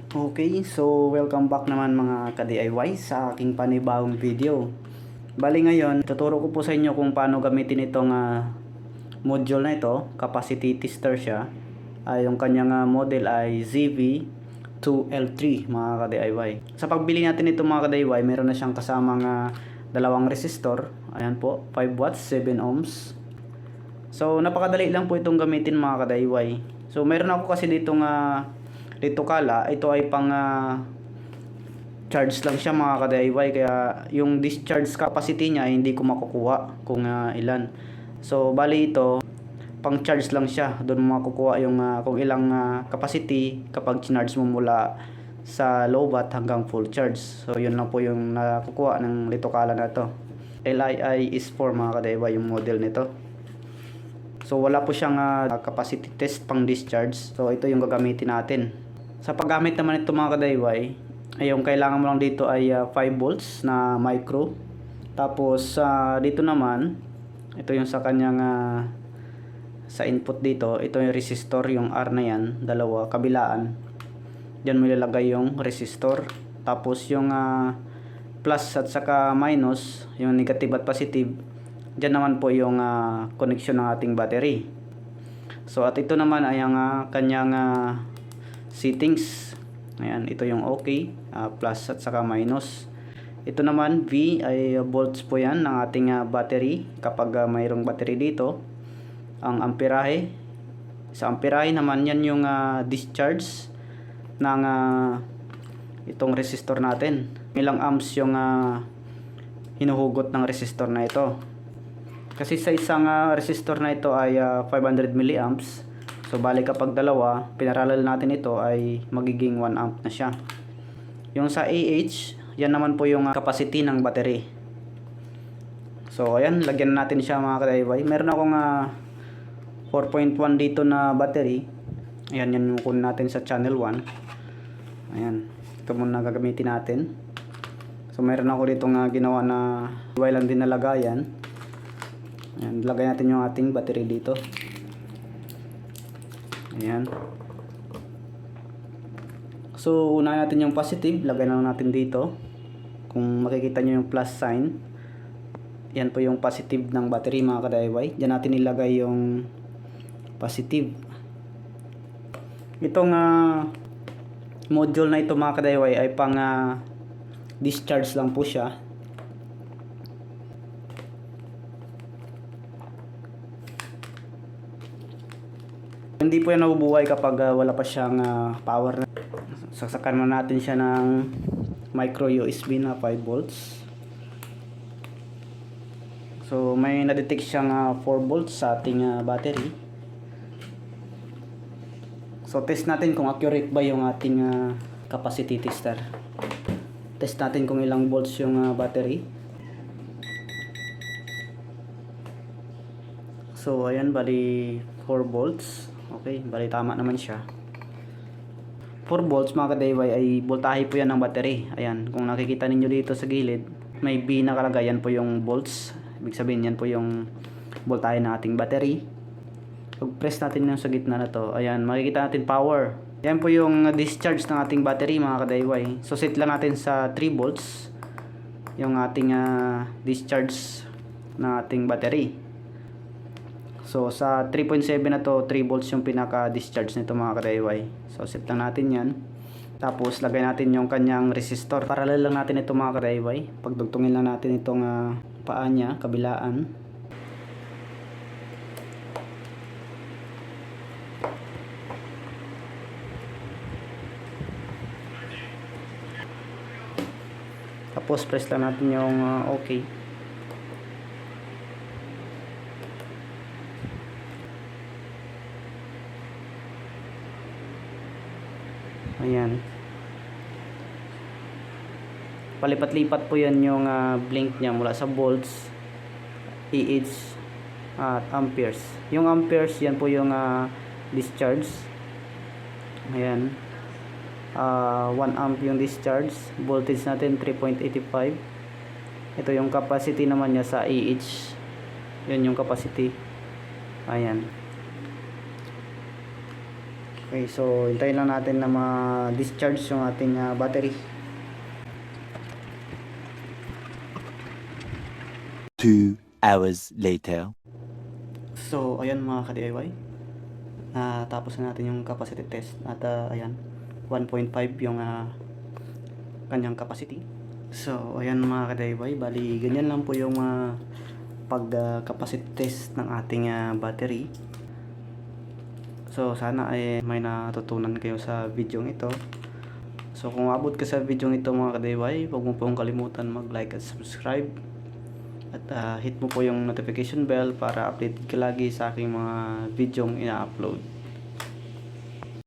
Okay, so welcome back naman mga ka-DIY sa aking panibagong video. Bali ngayon, tuturo ko po sa inyo kung paano gamitin itong module na ito. Capacity tester siya. Yung kanyang model ay ZV2L3 mga ka-DIY. Sa pagbili natin ito mga ka-DIY, meron na siyang kasamang dalawang resistor. Ayan po, 5 watts, 7 ohms. So napakadali lang po itong gamitin mga ka-DIY. So meron ako kasi ditong dito kala, ito ay pang charge lang siya mga ka-DIY, kaya yung discharge capacity niya ay hindi ko makukuha kung ilan. So bali ito pang charge lang siya, doon mo makukuha yung kung ilang capacity kapag charge mo mula sa low bat hanggang full charge. So yun lang po yung nakukuha ng litokala na to. LII is 4 mga ka-DIY yung model nito. So wala po siyang capacity test pang discharge. So ito yung gagamitin natin. Sa paggamit naman ito mga ka-DIY, ay yung kailangan mo lang dito ay 5 volts na micro. Tapos dito naman, ito yung sa kanyang sa input dito, ito yung resistor, yung R na yan, dalawa, kabilaan. Diyan mo ilalagay yung resistor. Tapos yung plus at saka minus, yung negative at positive, diyan naman po yung connection ng ating battery. So at ito naman ay ang kanyang settings. Ayan, ito yung okay, plus at saka minus. Ito naman V ay volts po yan ng ating battery kapag mayroong battery dito. Ang amperahe, sa amperahe naman yan yung discharge ng itong resistor natin. Ilang amps yung hinuhugot ng resistor na ito. Kasi sa isang resistor na ito ay 500 milliamps. So bali kapag dalawa, pinaralan natin ito ay magiging 1 amp na siya. Yung sa AH, yan naman po yung capacity ng battery. So ayan, lagyan natin siya mga ka-DIY. Meron akong 4.1 dito na battery. Ayan, yan yung kunin natin sa channel 1. Ayan, ito muna gagamitin natin. So meron ako dito ginawa na DIY lang din na lagayan. Ayan, lagay natin yung ating battery dito. Ayan. So unahin natin yung positive, lagay na lang natin dito. Kung makikita nyo yung plus sign, yan po yung positive ng battery mga ka-DIY. Diyan natin ilagay yung positive. Itong module na ito mga ka-DIY ay pang discharge lang po siya. Hindi po yan nabubuhay kapag wala pa siyang power. Saksakan mo natin siya ng micro USB na 5 volts. So may na-detect siyang 4 volts sa ating battery. So test natin kung accurate ba yung ating capacity tester. Test natin kung ilang volts yung battery. So ayan, bali 4 volts. Okay, bali tama naman siya. 4 volts mga ka-DIY ay voltahe po yan ng battery. Ayan, kung nakikita ninyo dito sa gilid, may B nakalagay, yan po yung volts. Ibig sabihin yan po yung voltahe ng ating battery. Pag press natin yung sa gitna na to, ayan, makikita natin power. Yan po yung discharge ng ating battery mga ka-DIY. So set lang natin sa 3 volts yung ating discharge ng ating battery. So sa 3.7 na to, 3 volts yung pinaka-discharge nito mga ka-DIY. So set lang natin yan. Tapos lagay natin yung kanyang resistor. Parallel lang natin ito mga ka-DIY. Pagdugtungin lang natin itong paa niya, kabilaan. Tapos press lang natin yung okay. Ayan. Palipat-lipat po yan yung blink niya mula sa volts, AH at amperes. Yung amperes, yan po yung discharge. Ayan. 1 amp yung discharge. Voltage natin 3.85. Ito yung capacity naman niya sa AH. Yan yung capacity. Ayan. Okay, so hintayin lang natin na ma-discharge yung ating battery. 2 hours later. So, ayan mga ka-DIY. Tapos na natin yung capacity test. At ayan, 1.5 yung kanyang capacity. So, ayan mga ka-DIY. Bali, ganyan lang po yung pag-capacity test ng ating battery. So, sana ay may natutunan kayo sa video ito. So, kung abot ka sa video ito mga ka-DIY, huwag mo pong kalimutan mag-like at subscribe. At hit mo po yung notification bell para updated ka lagi sa aking mga video ina-upload.